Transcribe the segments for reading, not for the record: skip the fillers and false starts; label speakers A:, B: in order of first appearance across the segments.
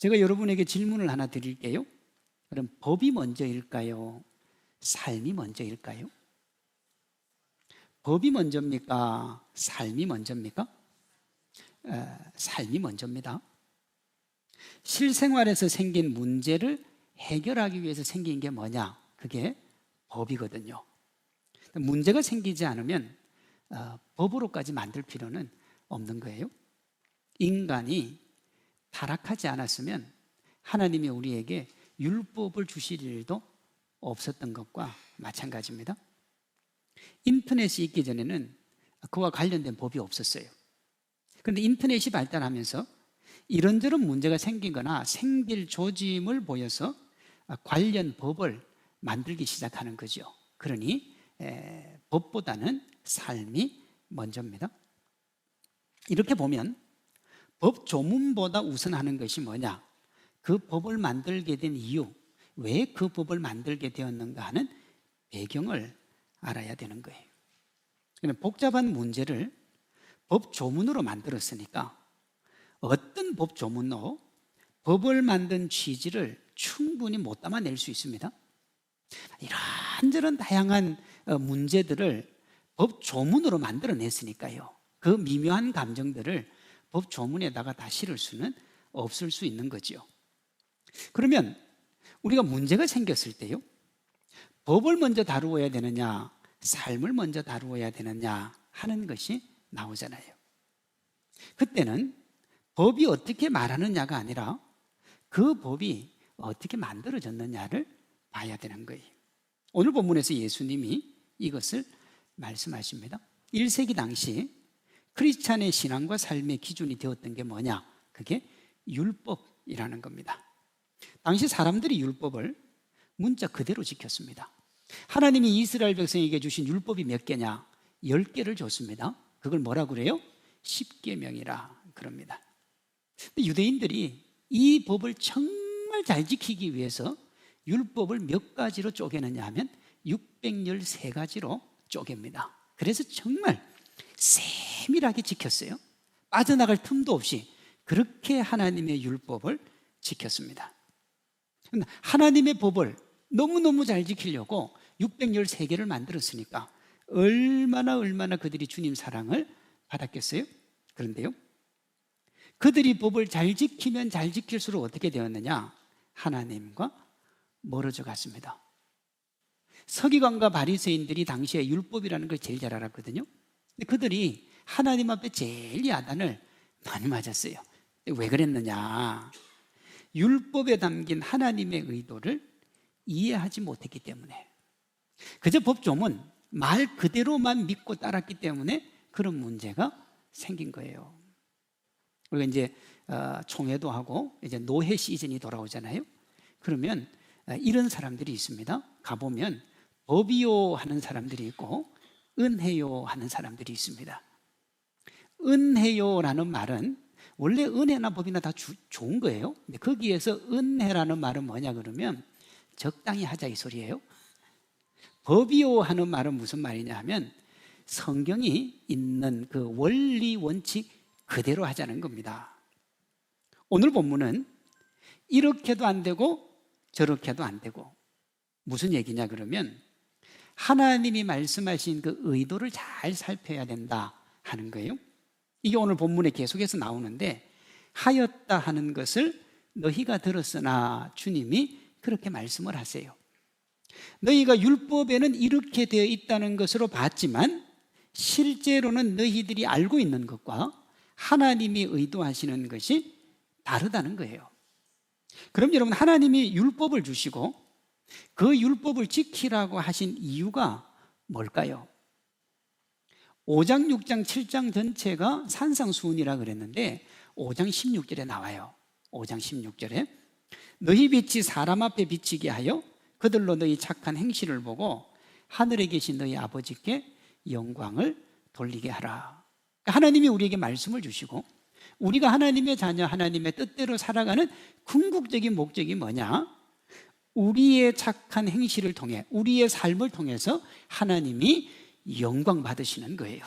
A: 제가 여러분에게 질문을 하나 드릴게요. 그럼 법이 먼저일까요? 삶이 먼저일까요? 법이 먼저입니까? 삶이 먼저입니까? 삶이 먼저입니다. 실생활에서 생긴 문제를 해결하기 위해서 생긴 게 뭐냐? 그게 법이거든요. 문제가 생기지 않으면 법으로까지 만들 필요는 없는 거예요. 인간이 타락하지 않았으면 하나님이 우리에게 율법을 주실 일도 없었던 것과 마찬가지입니다. 인터넷이 있기 전에는 그와 관련된 법이 없었어요. 그런데 인터넷이 발달하면서 이런저런 문제가 생기거나 생길 조짐을 보여서 관련 법을 만들기 시작하는 거죠. 그러니 법보다는 삶이 먼저입니다. 이렇게 보면 법 조문보다 우선하는 것이 뭐냐? 그 법을 만들게 된 이유, 왜 그 법을 만들게 되었는가 하는 배경을 알아야 되는 거예요. 복잡한 문제를 법 조문으로 만들었으니까 어떤 법 조문도 법을 만든 취지를 충분히 못 담아낼 수 있습니다. 이런저런 다양한 문제들을 법 조문으로 만들어냈으니까요. 그 미묘한 감정들을 법 조문에다가 다 실을 수는 없을 수 있는 거죠. 그러면 우리가 문제가 생겼을 때요, 법을 먼저 다루어야 되느냐, 삶을 먼저 다루어야 되느냐 하는 것이 나오잖아요. 그때는 법이 어떻게 말하느냐가 아니라 그 법이 어떻게 만들어졌느냐를 봐야 되는 거예요. 오늘 본문에서 예수님이 이것을 말씀하십니다. 1세기 당시 크리스찬의 신앙과 삶의 기준이 되었던 게 뭐냐? 그게 율법이라는 겁니다. 당시 사람들이 율법을 문자 그대로 지켰습니다. 하나님이 이스라엘 백성에게 주신 율법이 몇 개냐? 10개를 줬습니다. 그걸 뭐라고 그래요? 10계명이라 그럽니다. 유대인들이 이 법을 정말 잘 지키기 위해서 율법을 몇 가지로 쪼개느냐 하면 613가지로 쪼갭니다. 그래서 정말 세밀하게 지켰어요. 빠져나갈 틈도 없이 그렇게 하나님의 율법을 지켰습니다. 하나님의 법을 너무너무 잘 지키려고 613개를 만들었으니까 얼마나 그들이 주님 사랑을 받았겠어요? 그런데요, 그들이 법을 잘 지키면 잘 지킬수록 어떻게 되었느냐? 하나님과 멀어져 갔습니다. 서기관과 바리새인들이 당시에 율법이라는 걸 제일 잘 알았거든요. 근데 그들이 하나님 앞에 제일 야단을 많이 맞았어요. 왜 그랬느냐? 율법에 담긴 하나님의 의도를 이해하지 못했기 때문에, 그저 법조문 말 그대로만 믿고 따랐기 때문에 그런 문제가 생긴 거예요. 우리가 이제 총회도 하고 이제 노회 시즌이 돌아오잖아요. 그러면 이런 사람들이 있습니다. 가보면 법이요 하는 사람들이 있고 은혜요 하는 사람들이 있습니다. 은혜요라는 말은 원래 은혜나 법이나 다 좋은 거예요. 근데 거기에서 은혜라는 말은 뭐냐 그러면 적당히 하자 이 소리예요. 법이요 하는 말은 무슨 말이냐 하면 성경이 있는 그 원리 원칙 그대로 하자는 겁니다. 오늘 본문은 이렇게도 안 되고 저렇게도 안 되고, 무슨 얘기냐 그러면 하나님이 말씀하신 그 의도를 잘 살펴야 된다 하는 거예요. 이게 오늘 본문에 계속해서 나오는데, 하였다 하는 것을 너희가 들었으나 주님이 그렇게 말씀을 하세요. 너희가 율법에는 이렇게 되어 있다는 것으로 봤지만 실제로는 너희들이 알고 있는 것과 하나님이 의도하시는 것이 다르다는 거예요. 그럼 여러분, 하나님이 율법을 주시고 그 율법을 지키라고 하신 이유가 뭘까요? 5장, 6장, 7장 전체가 산상수훈이라 그랬는데 5장 16절에 나와요. 5장 16절에 너희 빛이 사람 앞에 비치게 하여 그들로 너희 착한 행실을 보고 하늘에 계신 너희 아버지께 영광을 돌리게 하라. 하나님이 우리에게 말씀을 주시고 우리가 하나님의 자녀, 하나님의 뜻대로 살아가는 궁극적인 목적이 뭐냐? 우리의 착한 행실을 통해, 우리의 삶을 통해서 하나님이 영광 받으시는 거예요.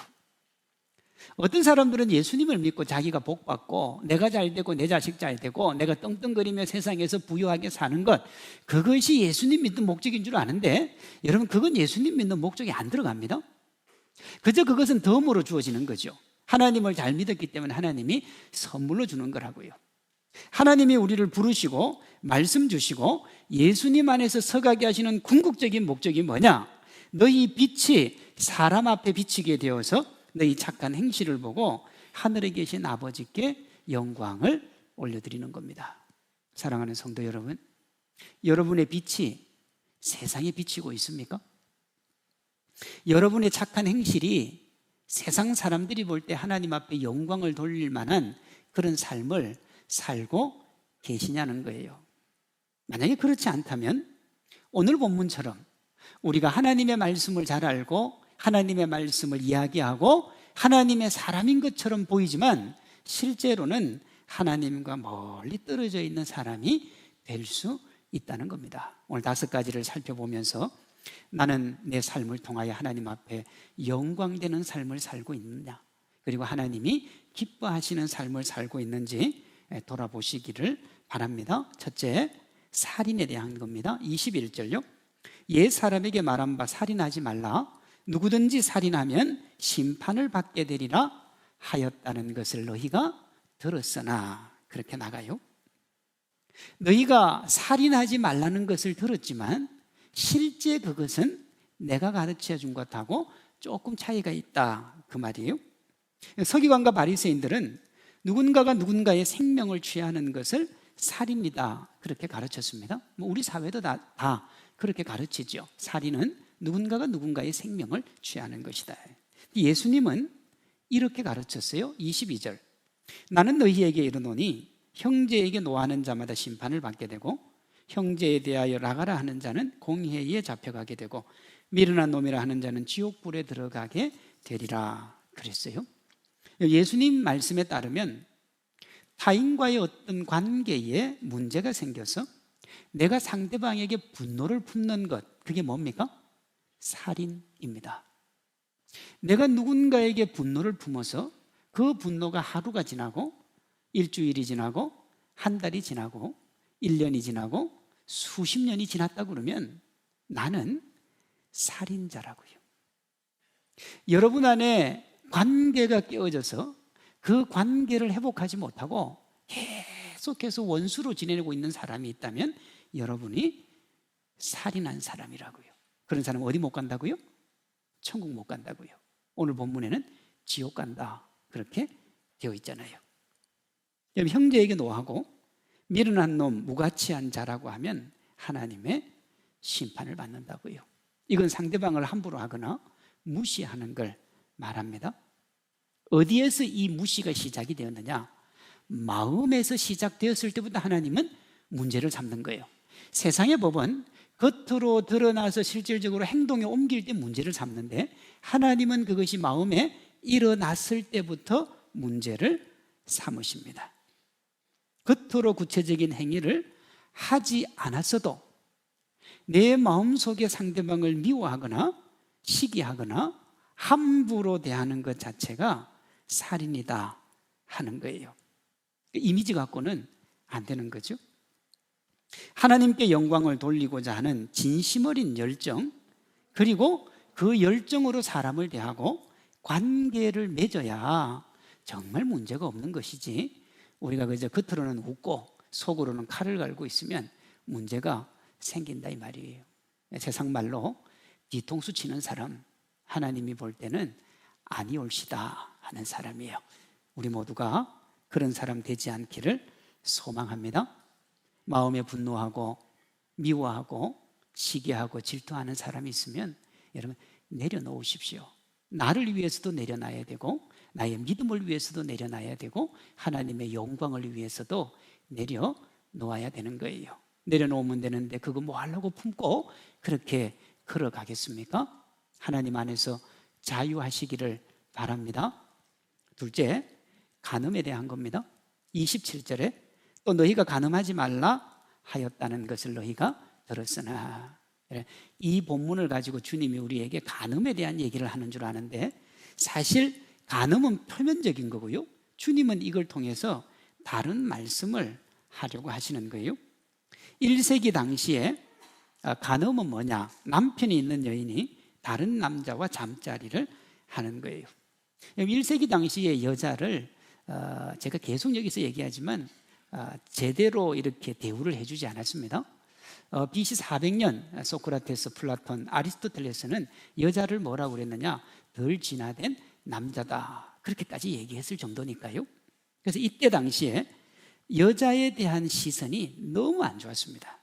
A: 어떤 사람들은 예수님을 믿고 자기가 복받고 내가 잘 되고 내 자식 잘 되고 내가 떵떵거리며 세상에서 부유하게 사는 것, 그것이 예수님 믿는 목적인 줄 아는데, 여러분, 그건 예수님 믿는 목적이 안 들어갑니다. 그저 그것은 덤으로 주어지는 거죠. 하나님을 잘 믿었기 때문에 하나님이 선물로 주는 거라고요. 하나님이 우리를 부르시고 말씀 주시고 예수님 안에서 서가게 하시는 궁극적인 목적이 뭐냐? 너희 빛이 사람 앞에 비치게 되어서 너희 착한 행실을 보고 하늘에 계신 아버지께 영광을 올려드리는 겁니다. 사랑하는 성도 여러분, 여러분의 빛이 세상에 비치고 있습니까? 여러분의 착한 행실이 세상 사람들이 볼 때 하나님 앞에 영광을 돌릴 만한 그런 삶을 살고 계시냐는 거예요. 만약에 그렇지 않다면 오늘 본문처럼 우리가 하나님의 말씀을 잘 알고 하나님의 말씀을 이야기하고 하나님의 사람인 것처럼 보이지만 실제로는 하나님과 멀리 떨어져 있는 사람이 될 수 있다는 겁니다. 오늘 5가지를 살펴보면서 나는 내 삶을 통하여 하나님 앞에 영광되는 삶을 살고 있느냐, 그리고 하나님이 기뻐하시는 삶을 살고 있는지 돌아보시기를 바랍니다. 첫째, 살인에 대한 겁니다. 21절요. 옛 사람에게 말한 바 살인하지 말라. 누구든지 살인하면 심판을 받게 되리라 하였다는 것을 너희가 들었으나, 그렇게 나가요. 너희가 살인하지 말라는 것을 들었지만 실제 그것은 내가 가르쳐 준 것하고 조금 차이가 있다, 그 말이에요. 서기관과 바리새인들은 누군가가 누군가의 생명을 취하는 것을 살인이다, 그렇게 가르쳤습니다. 우리 사회도 다 그렇게 가르치죠. 살인은 누군가가 누군가의 생명을 취하는 것이다. 예수님은 이렇게 가르쳤어요. 22절. 나는 너희에게 이르노니 형제에게 노하는 자마다 심판을 받게 되고 형제에 대하여 나가라 하는 자는 공회에 잡혀가게 되고 미련한 놈이라 하는 자는 지옥불에 들어가게 되리라 그랬어요. 예수님 말씀에 따르면 타인과의 어떤 관계에 문제가 생겨서 내가 상대방에게 분노를 품는 것, 그게 뭡니까? 살인입니다. 내가 누군가에게 분노를 품어서 그 분노가 하루가 지나고 일주일이 지나고 한 달이 지나고 1년이 지나고 수십 년이 지났다 그러면 나는 살인자라고요. 여러분 안에 관계가 깨어져서 그 관계를 회복하지 못하고 계속해서 원수로 지내고 있는 사람이 있다면 여러분이 살인한 사람이라고요. 그런 사람 어디 못 간다고요? 천국 못 간다고요. 오늘 본문에는 지옥 간다, 그렇게 되어 있잖아요. 형제에게 노하고 미련한 놈, 무가치한 자라고 하면 하나님의 심판을 받는다고요. 이건 상대방을 함부로 하거나 무시하는 걸 말합니다. 어디에서 이 무시가 시작이 되었느냐? 마음에서 시작되었을 때부터 하나님은 문제를 삼는 거예요. 세상의 법은 겉으로 드러나서 실질적으로 행동에 옮길 때 문제를 삼는데 하나님은 그것이 마음에 일어났을 때부터 문제를 삼으십니다. 겉으로 구체적인 행위를 하지 않았어도 내 마음속에 상대방을 미워하거나 시기하거나 함부로 대하는 것 자체가 살인이다 하는 거예요. 이미지 갖고는 안 되는 거죠. 하나님께 영광을 돌리고자 하는 진심 어린 열정, 그리고 그 열정으로 사람을 대하고 관계를 맺어야 정말 문제가 없는 것이지, 우리가 그저 겉으로는 웃고 속으로는 칼을 갈고 있으면 문제가 생긴다 이 말이에요. 세상 말로 뒤통수 치는 사람, 하나님이 볼 때는 아니 옳시다 하는 사람이에요. 우리 모두가 그런 사람 되지 않기를 소망합니다. 마음에 분노하고 미워하고 시기하고 질투하는 사람이 있으면 여러분 내려놓으십시오. 나를 위해서도 내려놔야 되고 나의 믿음을 위해서도 내려놔야 되고 하나님의 영광을 위해서도 내려놓아야 되는 거예요. 내려놓으면 되는데 그거 뭐 하려고 품고 그렇게 걸어가겠습니까? 하나님 안에서 자유하시기를 바랍니다. 둘째, 간음에 대한 겁니다. 27절에 또 너희가 간음하지 말라 하였다는 것을 너희가 들었으나, 이 본문을 가지고 주님이 우리에게 간음에 대한 얘기를 하는 줄 아는데 사실 간음은 표면적인 거고요. 주님은 이걸 통해서 다른 말씀을 하려고 하시는 거예요. 1세기 당시에 간음은 뭐냐? 남편이 있는 여인이 다른 남자와 잠자리를 하는 거예요. 1세기 당시에 여자를 제가 계속 여기서 얘기하지만 제대로 이렇게 대우를 해주지 않았습니다. BC 400년 소크라테스, 플라톤, 아리스토텔레스는 여자를 뭐라고 그랬느냐? 덜 진화된 남자다, 그렇게까지 얘기했을 정도니까요. 그래서 이때 당시에 여자에 대한 시선이 너무 안 좋았습니다.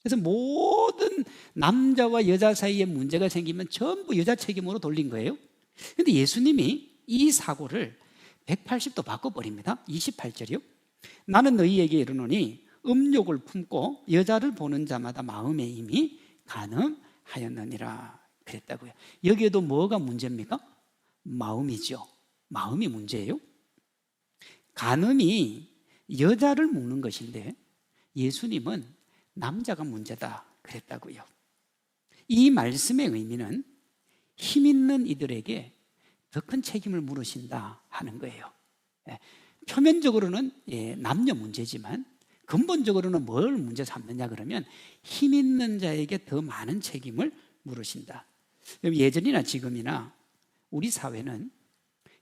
A: 그래서 모든 남자와 여자 사이에 문제가 생기면 전부 여자 책임으로 돌린 거예요. 그런데 예수님이 이 사고를 180도 바꿔버립니다. 28절이요. 나는 너희에게 이르노니 음욕을 품고 여자를 보는 자마다 마음에 이미 간음하였느니라 그랬다고요. 여기에도 뭐가 문제입니까? 마음이죠. 마음이 문제예요. 간음이 여자를 묻는 것인데 예수님은 남자가 문제다 그랬다고요. 이 말씀의 의미는 힘 있는 이들에게 더 큰 책임을 물으신다 하는 거예요. 표면적으로는 남녀 문제지만 근본적으로는 뭘 문제 삼느냐 그러면 힘 있는 자에게 더 많은 책임을 물으신다. 예전이나 지금이나 우리 사회는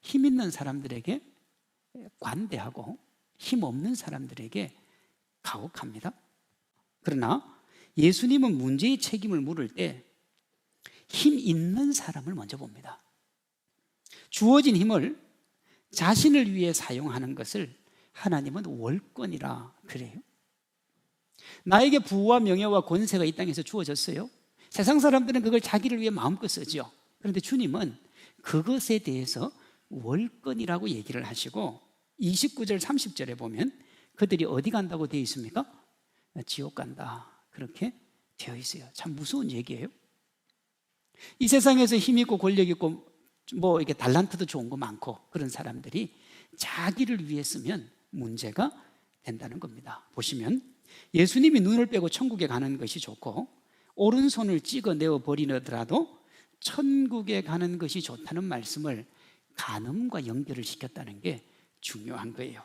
A: 힘 있는 사람들에게 관대하고 힘 없는 사람들에게 가혹합니다. 그러나 예수님은 문제의 책임을 물을 때 힘 있는 사람을 먼저 봅니다. 주어진 힘을 자신을 위해 사용하는 것을 하나님은 월권이라 그래요. 나에게 부와 명예와 권세가 이 땅에서 주어졌어요. 세상 사람들은 그걸 자기를 위해 마음껏 쓰죠. 그런데 주님은 그것에 대해서 월권이라고 얘기를 하시고 29절 30절에 보면 그들이 어디 간다고 되어 있습니까? 지옥 간다, 그렇게 되어 있어요. 참 무서운 얘기예요. 이 세상에서 힘 있고 권력 있고 뭐 이렇게 달란트도 좋은 거 많고 그런 사람들이 자기를 위해 쓰면 문제가 된다는 겁니다. 보시면 예수님이 눈을 빼고 천국에 가는 것이 좋고 오른손을 찍어내어 버리더라도 천국에 가는 것이 좋다는 말씀을 간음과 연결을 시켰다는 게 중요한 거예요.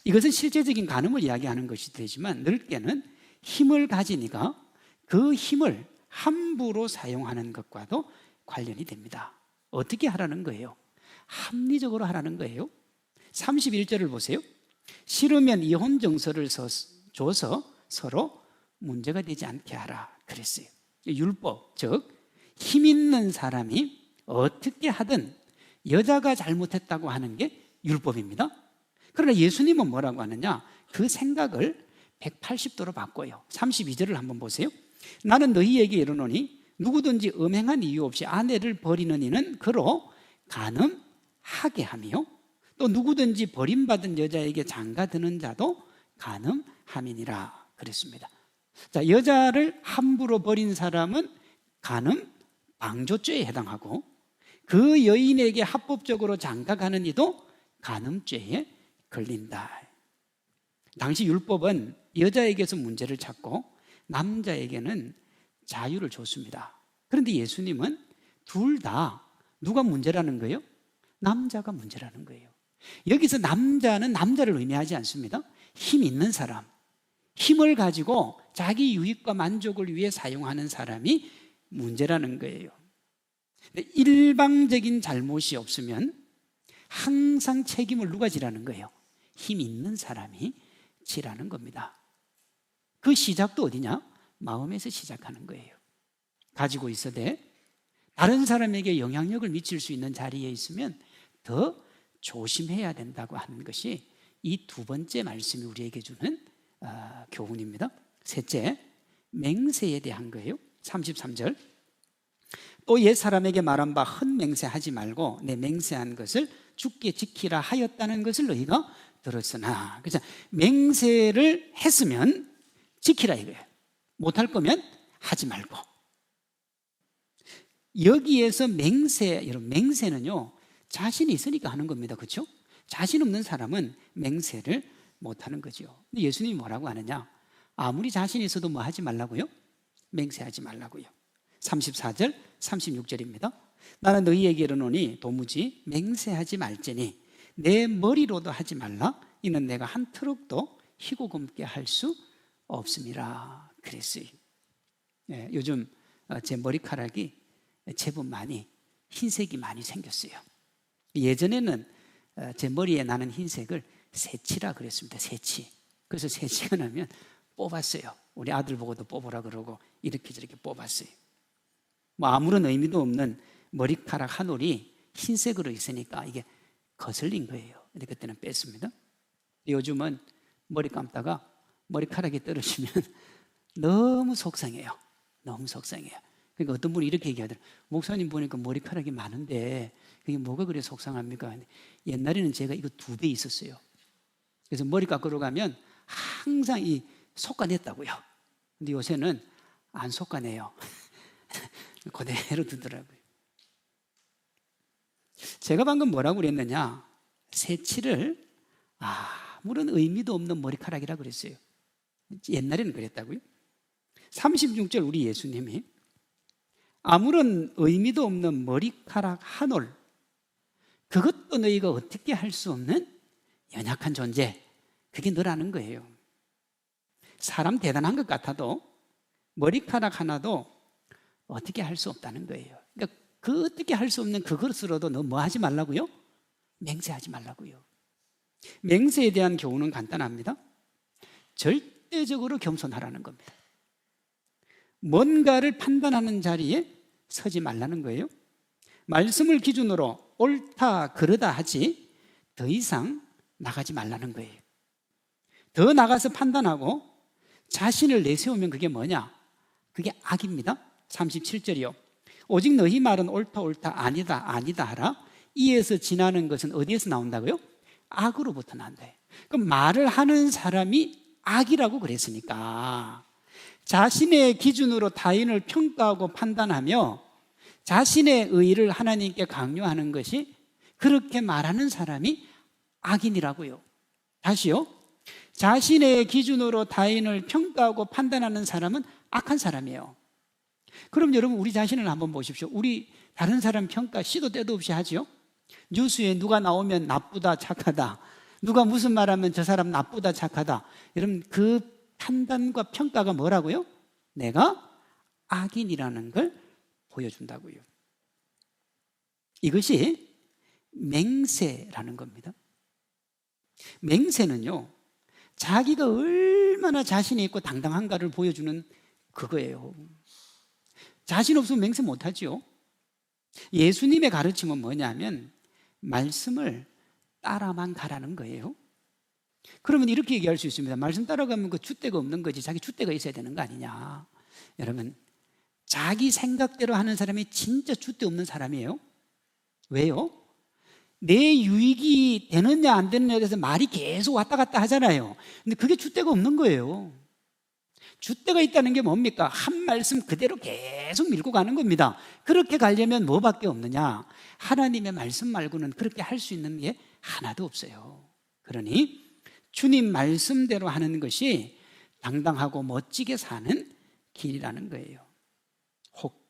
A: 이것은 실제적인 간음을 이야기하는 것이 되지만 넓게는 힘을 가진 이가 그 힘을 함부로 사용하는 것과도 관련이 됩니다. 어떻게 하라는 거예요? 합리적으로 하라는 거예요. 31절을 보세요. 싫으면 이혼 정서를 줘서 서로 문제가 되지 않게 하라 그랬어요. 율법, 즉 힘 있는 사람이 어떻게 하든 여자가 잘못했다고 하는 게 율법입니다. 그러나 예수님은 뭐라고 하느냐? 그 생각을 180도로 바꿔요. 32절을 한번 보세요. 나는 너희에게 이르노니 누구든지 음행한 이유 없이 아내를 버리는 이는 그로 간음하게 하며 또 누구든지 버림받은 여자에게 장가드는 자도 간음함이니라 그랬습니다. 자, 여자를 함부로 버린 사람은 간음 방조죄에 해당하고 그 여인에게 합법적으로 장가가는 이도 간음죄에 걸린다. 당시 율법은 여자에게서 문제를 찾고 남자에게는 자유를 줬습니다. 그런데 예수님은 둘 다 누가 문제라는 거예요? 남자가 문제라는 거예요. 여기서 남자는 남자를 의미하지 않습니다. 힘 있는 사람, 힘을 가지고 자기 유익과 만족을 위해 사용하는 사람이 문제라는 거예요. 일방적인 잘못이 없으면 항상 책임을 누가 지라는 거예요? 힘 있는 사람이 지라는 겁니다. 그 시작도 어디냐? 마음에서 시작하는 거예요. 가지고 있어도 다른 사람에게 영향력을 미칠 수 있는 자리에 있으면 더 조심해야 된다고 하는 것이 이 두 번째 말씀이 우리에게 주는 교훈입니다. 셋째, 맹세에 대한 거예요. 33절. 또 옛사람에게 말한 바 헛맹세하지 말고 내 맹세한 것을 주께 지키라 하였다는 것을 너희가 들었으나. 그래서 맹세를 했으면 지키라 이거예요. 못할 거면 하지 말고. 여기에서 맹세, 여러분 맹세는요 자신이 있으니까 하는 겁니다. 그렇죠? 자신 없는 사람은 맹세를 못하는 거죠. 근데 예수님이 뭐라고 하느냐? 아무리 자신이 있어도 뭐 하지 말라고요? 맹세하지 말라고요. 34절, 36절입니다. 나는 너희에게 이르노니 도무지 맹세하지 말지니 내 머리로도 하지 말라. 이는 내가 한 트럭도 희고 검게 할 수 없음이라 그랬어요. 예, 요즘 제 머리카락이 제법 많이 흰색이 많이 생겼어요. 예전에는 제 머리에 나는 흰색을 새치라 그랬습니다. 새치. 그래서 새치가 나면 뽑았어요. 우리 아들 보고도 뽑으라 그러고 이렇게 저렇게 뽑았어요. 뭐 아무런 의미도 없는 머리카락 한 올이 흰색으로 있으니까 이게 거슬린 거예요. 근데 그때는 뺐습니다. 요즘은 머리 감다가 머리카락이 떨어지면 너무 속상해요. 너무 속상해요. 그러니까 어떤 분이 이렇게 얘기하더라고요. 목사님 보니까 머리카락이 많은데 그게 뭐가 그래 속상합니까? 옛날에는 제가 이거 2배 있었어요. 그래서 머리 깎으러 가면 항상 이 솎아냈다고요. 근데 요새는 안 솎아내요. 그대로 두더라고요. 제가 방금 뭐라고 그랬느냐? 새치를 아무런 의미도 없는 머리카락이라고 그랬어요. 옛날에는 그랬다고요. 36절 우리 예수님이 아무런 의미도 없는 머리카락 한 올, 그것도 너희가 어떻게 할 수 없는 연약한 존재, 그게 너라는 거예요. 사람 대단한 것 같아도 머리카락 하나도 어떻게 할 수 없다는 거예요. 그러니까 그 어떻게 할 수 없는 그것으로도 너 뭐 하지 말라고요? 맹세하지 말라고요. 맹세에 대한 교훈은 간단합니다. 절대적으로 겸손하라는 겁니다. 뭔가를 판단하는 자리에 서지 말라는 거예요. 말씀을 기준으로 옳다 그르다 하지 더 이상 나가지 말라는 거예요. 더 나가서 판단하고 자신을 내세우면 그게 뭐냐? 그게 악입니다. 37절이요. 오직 너희 말은 옳다 옳다 아니다 아니다 하라. 이에서 지나는 것은 어디에서 나온다고요? 악으로부터 나온다. 그럼 말을 하는 사람이 악이라고 그랬으니까 자신의 기준으로 타인을 평가하고 판단하며 자신의 의의를 하나님께 강요하는 것이, 그렇게 말하는 사람이 악인이라고요. 다시요. 자신의 기준으로 타인을 평가하고 판단하는 사람은 악한 사람이에요. 그럼 여러분 우리 자신을 한번 보십시오. 우리 다른 사람 평가 시도 때도 없이 하죠. 뉴스에 누가 나오면 나쁘다 착하다, 누가 무슨 말하면 저 사람 나쁘다 착하다. 여러분 그 판단과 평가가 뭐라고요? 내가 악인이라는 걸 보여준다고요. 이것이 맹세라는 겁니다. 맹세는요, 자기가 얼마나 자신이 있고 당당한가를 보여주는 그거예요. 자신 없으면 맹세 못하죠. 예수님의 가르침은 뭐냐면 말씀을 따라만 가라는 거예요. 그러면 이렇게 얘기할 수 있습니다. 말씀 따라가면 그 줏대가 없는 거지 자기 줏대가 있어야 되는 거 아니냐. 여러분 자기 생각대로 하는 사람이 진짜 줏대 없는 사람이에요. 왜요? 내 유익이 되느냐 안 되느냐에 대해서 말이 계속 왔다 갔다 하잖아요. 근데 그게 줏대가 없는 거예요. 줏대가 있다는 게 뭡니까? 한 말씀 그대로 계속 밀고 가는 겁니다. 그렇게 가려면 뭐밖에 없느냐? 하나님의 말씀 말고는 그렇게 할 수 있는 게 하나도 없어요. 그러니 주님 말씀대로 하는 것이 당당하고 멋지게 사는 길이라는 거예요. 혹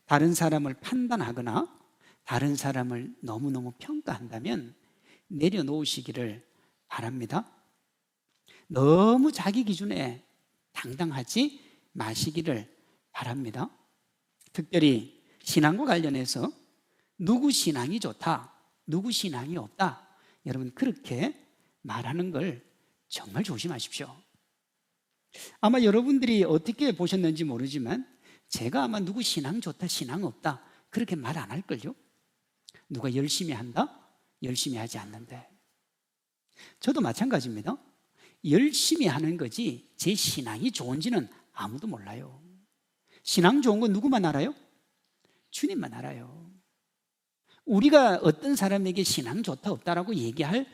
A: 다른 사람을 판단하거나 다른 사람을 너무너무 평가한다면 내려놓으시기를 바랍니다. 너무 자기 기준에 당당하지 마시기를 바랍니다. 특별히 신앙과 관련해서 누구 신앙이 좋다, 누구 신앙이 없다, 여러분 그렇게 말하는 걸 정말 조심하십시오. 아마 여러분들이 어떻게 보셨는지 모르지만 제가 아마 누구 신앙 좋다, 신앙 없다 그렇게 말 안 할걸요. 누가 열심히 한다, 열심히 하지 않는데. 저도 마찬가지입니다. 열심히 하는 거지 제 신앙이 좋은지는 아무도 몰라요. 신앙 좋은 건 누구만 알아요? 주님만 알아요. 우리가 어떤 사람에게 신앙 좋다 없다라고 얘기할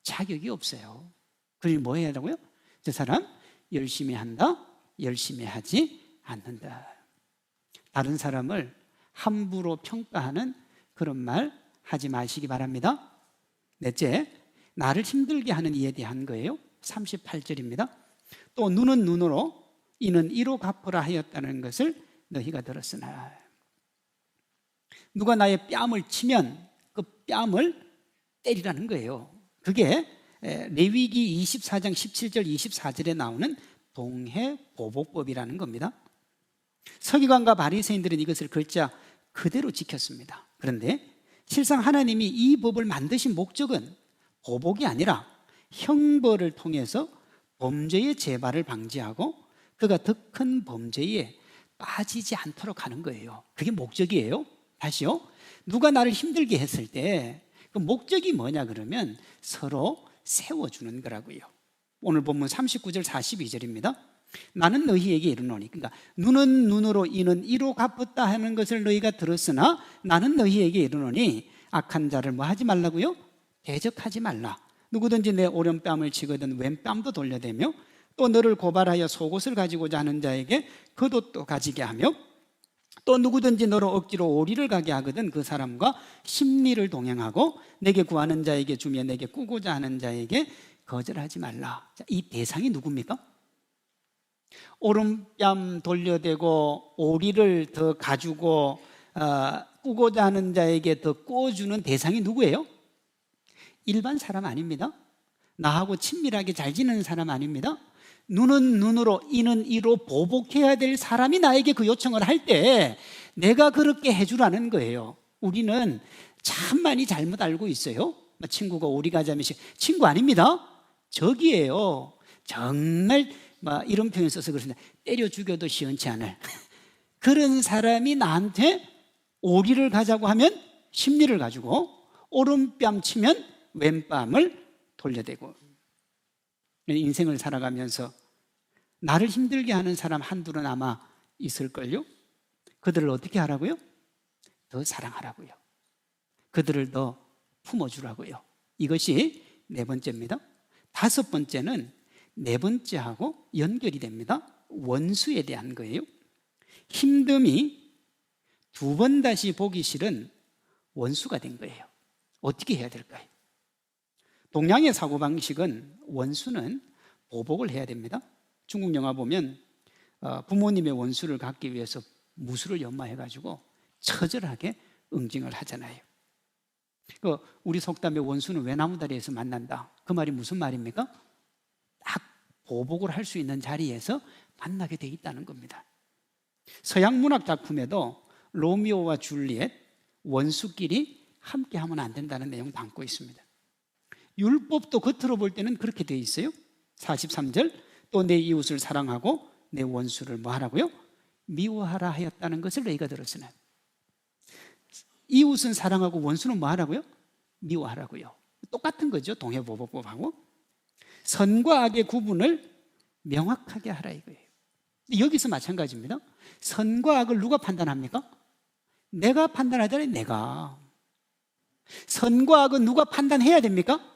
A: 자격이 없어요. 그러니 뭐 해야 하라고요? 저 사람 열심히 한다, 열심히 하지 않는다. 다른 사람을 함부로 평가하는 그런 말 하지 마시기 바랍니다. 넷째, 나를 힘들게 하는 이에 대한 거예요. 38절입니다. 또 눈은 눈으로 이는 이로 갚으라 하였다는 것을 너희가 들었으나. 누가 나의 뺨을 치면 그 뺨을 때리라는 거예요. 그게 레위기 24장 17절 24절에 나오는 동해보복법이라는 겁니다. 서기관과 바리새인들은 이것을 글자 그대로 지켰습니다. 그런데 실상 하나님이 이 법을 만드신 목적은 보복이 아니라 형벌을 통해서 범죄의 재발을 방지하고 그가 더 큰 범죄에 빠지지 않도록 하는 거예요. 그게 목적이에요. 다시요. 누가 나를 힘들게 했을 때 그 목적이 뭐냐 그러면 서로 세워주는 거라고요. 오늘 본문 39절 42절입니다. 나는 너희에게 이르노니, 그러니까 눈은 눈으로 이는 이로 갚았다 하는 것을 너희가 들었으나 나는 너희에게 이르노니 악한 자를 뭐 하지 말라고요? 대적하지 말라. 누구든지 내 오른뺨을 치거든 왼뺨도 돌려대며 또 너를 고발하여 속옷을 가지고자 하는 자에게 겉옷도 가지게 하며 또 누구든지 너로 억지로 오리를 가게 하거든 그 사람과 심리를 동행하고 내게 구하는 자에게 주며 내게 꾸고자 하는 자에게 거절하지 말라. 자, 이 대상이 누굽니까? 오른뺨 돌려대고 오리를 더 가지고 꾸고자 하는 자에게 더 꾸어주는 대상이 누구예요? 일반 사람 아닙니다. 나하고 친밀하게 잘 지내는 사람 아닙니다. 눈은 눈으로 이는 이로 보복해야 될 사람이 나에게 그 요청을 할 때 내가 그렇게 해주라는 거예요. 우리는 참 많이 잘못 알고 있어요. 친구가 오리 가자면 친구 아닙니다. 적이에요. 정말 이런 표현 써서 그렇습니다. 때려 죽여도 시원치 않을 그런 사람이 나한테 오리를 가자고 하면 심리를 가지고 오른뺨 치면 왼뺨을 돌려대고, 인생을 살아가면서 나를 힘들게 하는 사람 한둘은 아마 있을걸요. 그들을 어떻게 하라고요? 더 사랑하라고요. 그들을 더 품어주라고요. 이것이 네 번째입니다. 다섯 번째는 네 번째하고 연결이 됩니다. 원수에 대한 거예요. 힘듦이 두 번 다시 보기 싫은 원수가 된 거예요. 어떻게 해야 될까요? 동양의 사고방식은 원수는 보복을 해야 됩니다. 중국 영화 보면 부모님의 원수를 갚기 위해서 무술을 연마해가지고 처절하게 응징을 하잖아요. 우리 속담에 원수는 외나무다리에서 만난다. 그 말이 무슨 말입니까? 딱 보복을 할 수 있는 자리에서 만나게 돼 있다는 겁니다. 서양 문학 작품에도 로미오와 줄리엣, 원수끼리 함께하면 안 된다는 내용 담고 있습니다. 율법도 겉으로 볼 때는 그렇게 되어 있어요. 43절 또 내 이웃을 사랑하고 내 원수를 뭐 하라고요? 미워하라 하였다는 것을 너희가 들었으나. 이웃은 사랑하고 원수는 뭐 하라고요? 미워하라고요. 똑같은 거죠. 동해보복법하고. 선과 악의 구분을 명확하게 하라 이거예요. 여기서 마찬가지입니다. 선과 악을 누가 판단합니까? 내가 판단하잖아요. 내가. 선과 악은 누가 판단해야 됩니까?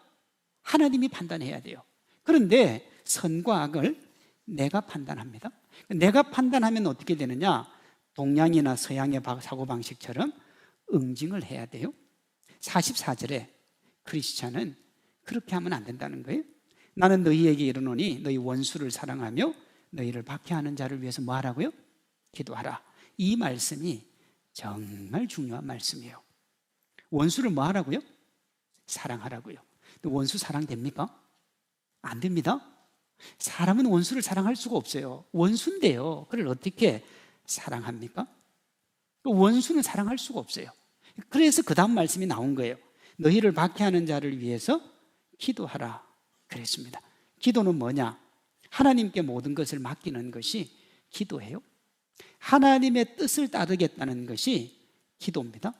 A: 하나님이 판단해야 돼요. 그런데 선과 악을 내가 판단합니다. 내가 판단하면 어떻게 되느냐? 동양이나 서양의 사고방식처럼 응징을 해야 돼요. 44절에 크리스찬은 그렇게 하면 안 된다는 거예요. 나는 너희에게 이르노니 너희 원수를 사랑하며 너희를 박해하는 자를 위해서 뭐 하라고요? 기도하라. 이 말씀이 정말 중요한 말씀이에요. 원수를 뭐 하라고요? 사랑하라고요. 원수 사랑됩니까? 안 됩니다. 사람은 원수를 사랑할 수가 없어요. 원수인데요. 그걸 어떻게 사랑합니까? 원수는 사랑할 수가 없어요. 그래서 그 다음 말씀이 나온 거예요. 너희를 박해하는 자를 위해서 기도하라 그랬습니다. 기도는 뭐냐? 하나님께 모든 것을 맡기는 것이 기도예요. 하나님의 뜻을 따르겠다는 것이 기도입니다.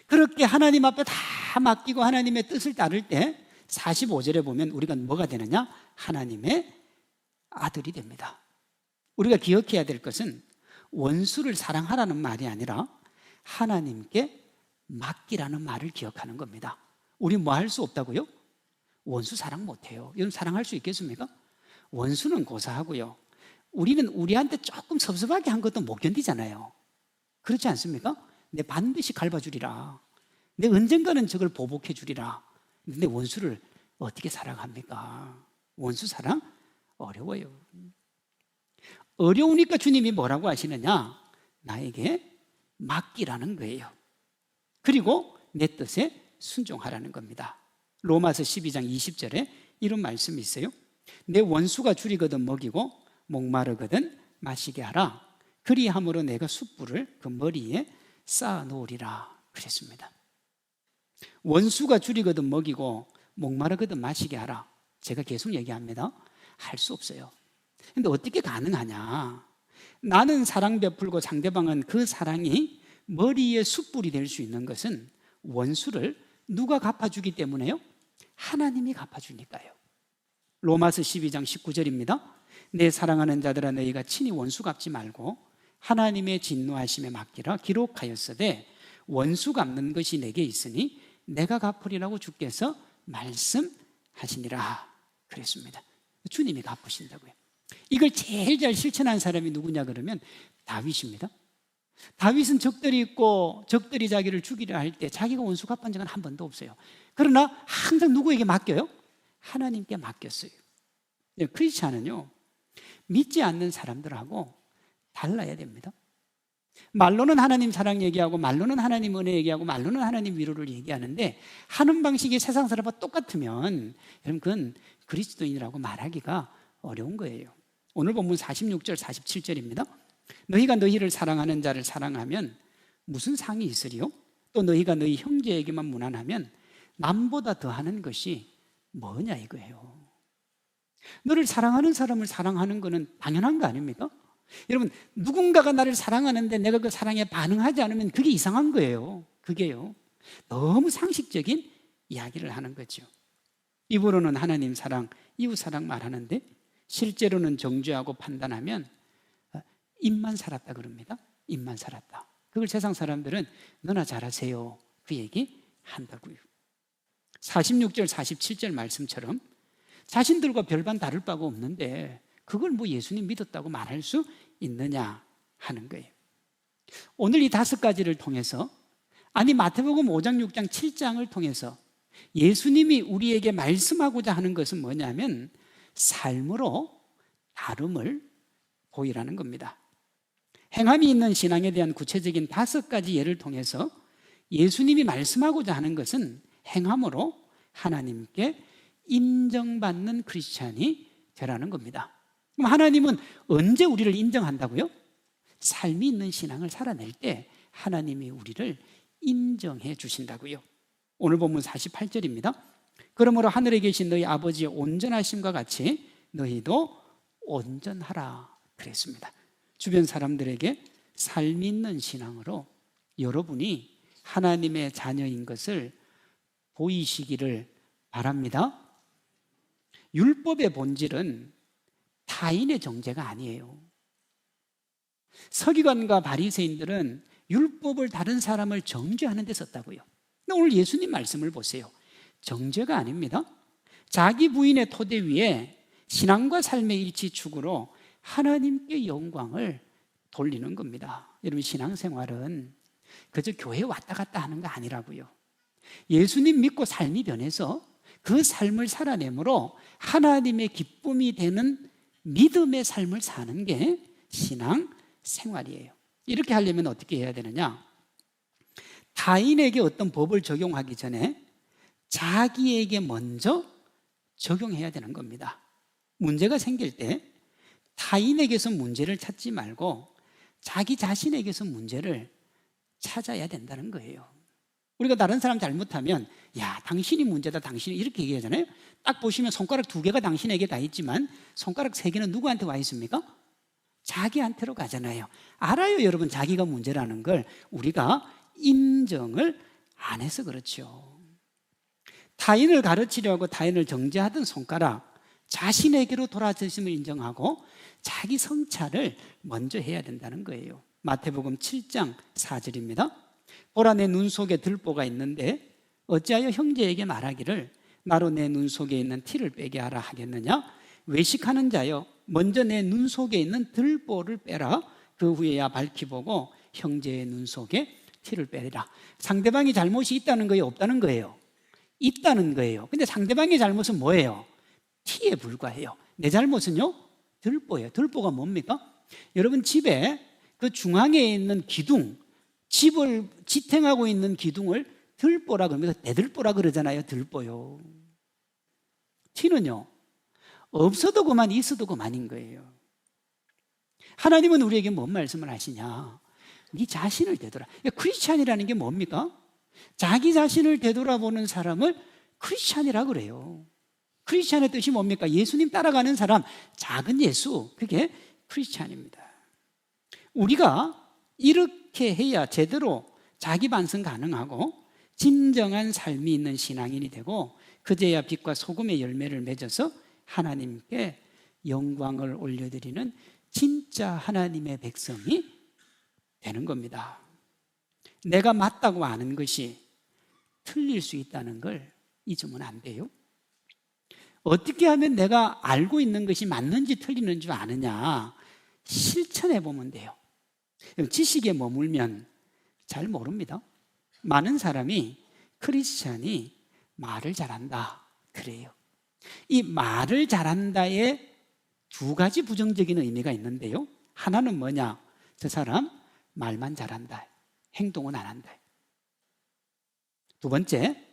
A: 그렇게 하나님 앞에 다 맡기고 하나님의 뜻을 따를 때 45절에 보면 우리가 뭐가 되느냐? 하나님의 아들이 됩니다. 우리가 기억해야 될 것은 원수를 사랑하라는 말이 아니라 하나님께 맡기라는 말을 기억하는 겁니다. 우리 뭐 할 수 없다고요? 원수 사랑 못해요. 여러분 사랑할 수 있겠습니까? 원수는 고사하고요. 우리는 우리한테 조금 섭섭하게 한 것도 못 견디잖아요. 그렇지 않습니까? 내 반드시 갚아주리라. 내 언젠가는 저걸 보복해 주리라. 근데 원수를 어떻게 사랑합니까? 원수 사랑 어려워요. 어려우니까 주님이 뭐라고 하시느냐? 나에게 맡기라는 거예요. 그리고 내 뜻에 순종하라는 겁니다. 로마서 12장 20절에 이런 말씀이 있어요. 내 원수가 줄이거든 먹이고 목마르거든 마시게 하라. 그리함으로 내가 숯불을 그 머리에 쌓아 놓으리라 그랬습니다. 원수가 줄이거든 먹이고 목마르거든 마시게 하라. 제가 계속 얘기합니다. 할 수 없어요. 근데 어떻게 가능하냐? 나는 사랑 베풀고 상대방은 그 사랑이 머리에 숯불이 될 수 있는 것은 원수를 누가 갚아주기 때문에요? 하나님이 갚아주니까요. 로마서 12장 19절입니다. 내 사랑하는 자들아 너희가 친히 원수 갚지 말고 하나님의 진노하심에 맡기라. 기록하였으되 원수 갚는 것이 내게 있으니 내가 갚으리라고 주께서 말씀하시니라 그랬습니다. 주님이 갚으신다고요. 이걸 제일 잘 실천한 사람이 누구냐 그러면 다윗입니다. 다윗은 적들이 있고 적들이 자기를 죽이려 할 때 자기가 원수 갚은 적은 한 번도 없어요. 그러나 항상 누구에게 맡겨요? 하나님께 맡겼어요. 크리스찬은요, 믿지 않는 사람들하고 달라야 됩니다. 말로는 하나님 사랑 얘기하고 말로는 하나님 은혜 얘기하고 말로는 하나님 위로를 얘기하는데 하는 방식이 세상 사람과 똑같으면 여러분 그건 그리스도인이라고 말하기가 어려운 거예요. 오늘 본문 46절 47절입니다. 너희가 너희를 사랑하는 자를 사랑하면 무슨 상이 있으리요? 또 너희가 너희 형제에게만 무난하면 남보다 더하는 것이 뭐냐 이거예요. 너를 사랑하는 사람을 사랑하는 것은 당연한 거 아닙니까? 여러분 누군가가 나를 사랑하는데 내가 그 사랑에 반응하지 않으면 그게 이상한 거예요. 그게요, 너무 상식적인 이야기를 하는 거죠. 입으로는 하나님 사랑, 이웃 사랑 말하는데 실제로는 정죄하고 판단하면 입만 살았다 그럽니다. 입만 살았다. 그걸 세상 사람들은 너나 잘하세요 그 얘기 한다고요. 46절 47절 말씀처럼 자신들과 별반 다를 바가 없는데 그걸 뭐 예수님 믿었다고 말할 수 있느냐 하는 거예요. 오늘 이 5가지를 통해서, 아니 마태복음 5장 6장 7장을 통해서 예수님이 우리에게 말씀하고자 하는 것은 뭐냐면 삶으로 다름을 보이라는 겁니다. 행함이 있는 신앙에 대한 구체적인 5가지 예를 통해서 예수님이 말씀하고자 하는 것은 행함으로 하나님께 인정받는 크리스찬이 되라는 겁니다. 그럼 하나님은 언제 우리를 인정한다고요? 삶이 있는 신앙을 살아낼 때 하나님이 우리를 인정해 주신다고요. 오늘 본문 48절입니다. 그러므로 하늘에 계신 너희 아버지의 온전하심과 같이 너희도 온전하라 그랬습니다. 주변 사람들에게 삶 있는 신앙으로 여러분이 하나님의 자녀인 것을 보이시기를 바랍니다. 율법의 본질은 타인의 정죄가 아니에요. 서기관과 바리새인들은 율법을 다른 사람을 정죄하는 데 썼다고요. 근데 오늘 예수님 말씀을 보세요. 정죄가 아닙니다. 자기 부인의 토대 위에 신앙과 삶의 일치축으로 하나님께 영광을 돌리는 겁니다. 여러분 신앙생활은 그저 교회 왔다 갔다 하는 거 아니라고요. 예수님 믿고 삶이 변해서 그 삶을 살아내므로 하나님의 기쁨이 되는 믿음의 삶을 사는 게 신앙생활이에요. 이렇게 하려면 어떻게 해야 되느냐? 타인에게 어떤 법을 적용하기 전에 자기에게 먼저 적용해야 되는 겁니다. 문제가 생길 때 타인에게서 문제를 찾지 말고 자기 자신에게서 문제를 찾아야 된다는 거예요. 우리가 다른 사람 잘못하면 야 당신이 문제다, 당신이 이렇게 얘기하잖아요. 딱 보시면 손가락 2개가 당신에게 다 있지만 손가락 3개는 누구한테 와 있습니까? 자기한테로 가잖아요. 알아요 여러분, 자기가 문제라는 걸. 우리가 인정을 안 해서 그렇죠. 타인을 가르치려 하고 타인을 정죄하던 손가락, 자신에게로 돌아섰음을 인정하고 자기 성찰을 먼저 해야 된다는 거예요. 마태복음 7장 4절입니다. 보라 내 눈 속에 들보가 있는데 어찌하여 형제에게 말하기를 나로 내 눈 속에 있는 티를 빼게 하라 하겠느냐? 외식하는 자여 먼저 내 눈 속에 있는 들보를 빼라. 그 후에야 밝히 보고 형제의 눈 속에 티를 빼라. 상대방이 잘못이 있다는 거예요, 없다는 거예요? 있다는 거예요. 근데 상대방의 잘못은 뭐예요? 티에 불과해요. 내 잘못은요? 들보예요. 들보가 뭡니까? 여러분 집에 그 중앙에 있는 기둥, 집을 지탱하고 있는 기둥을 들보라 그러면서 대들보라 그러잖아요. 들보요. 티는요, 없어도 그만, 있어도 그만인 거예요. 하나님은 우리에게 뭔 말씀을 하시냐? 네 자신을 되돌아. 크리스찬이라는 게 뭡니까? 자기 자신을 되돌아보는 사람을 크리스찬이라 그래요. 크리스찬의 뜻이 뭡니까? 예수님 따라가는 사람, 작은 예수, 그게 크리스찬입니다. 우리가 이렇게 해야 제대로 자기 반성 가능하고 진정한 삶이 있는 신앙인이 되고, 그제야 빛과 소금의 열매를 맺어서 하나님께 영광을 올려드리는 진짜 하나님의 백성이 되는 겁니다. 내가 맞다고 아는 것이 틀릴 수 있다는 걸 잊으면 안 돼요. 어떻게 하면 내가 알고 있는 것이 맞는지 틀리는 줄 아느냐? 실천해 보면 돼요. 지식에 머물면 잘 모릅니다. 많은 사람이 크리스찬이 말을 잘한다 그래요. 이 말을 잘한다에 두 가지 부정적인 의미가 있는데요. 하나는 뭐냐? 저 사람 말만 잘한다, 행동은 안 한다. 두 번째,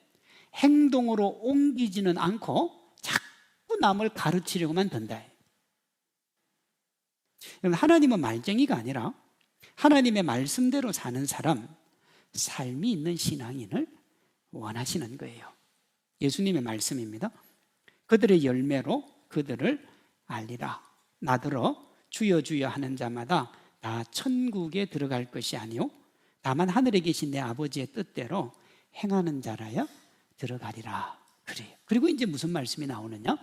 A: 행동으로 옮기지는 않고 자꾸 남을 가르치려고만 든다. 하나님은 말쟁이가 아니라 하나님의 말씀대로 사는 사람, 삶이 있는 신앙인을 원하시는 거예요. 예수님의 말씀입니다. 그들의 열매로 그들을 알리라. 나더러 주여 주여 하는 자마다 다 천국에 들어갈 것이 아니요 다만 하늘에 계신 내 아버지의 뜻대로 행하는 자라야 들어가리라 그래요. 그리고 이제 무슨 말씀이 나오느냐?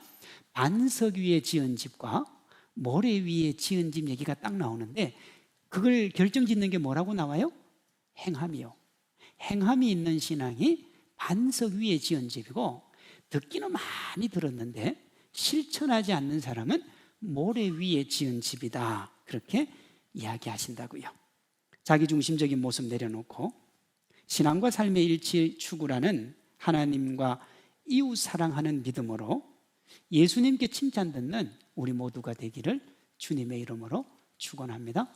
A: 반석 위에 지은 집과 모래 위에 지은 집 얘기가 딱 나오는데, 그걸 결정짓는 게 뭐라고 나와요? 행함이요. 행함이 있는 신앙이 반석 위에 지은 집이고, 듣기는 많이 들었는데 실천하지 않는 사람은 모래 위에 지은 집이다, 그렇게 이야기하신다고요. 자기중심적인 모습 내려놓고 신앙과 삶의 일치 추구라는 하나님과 이웃 사랑하는 믿음으로 예수님께 칭찬 듣는 우리 모두가 되기를 주님의 이름으로 축원합니다.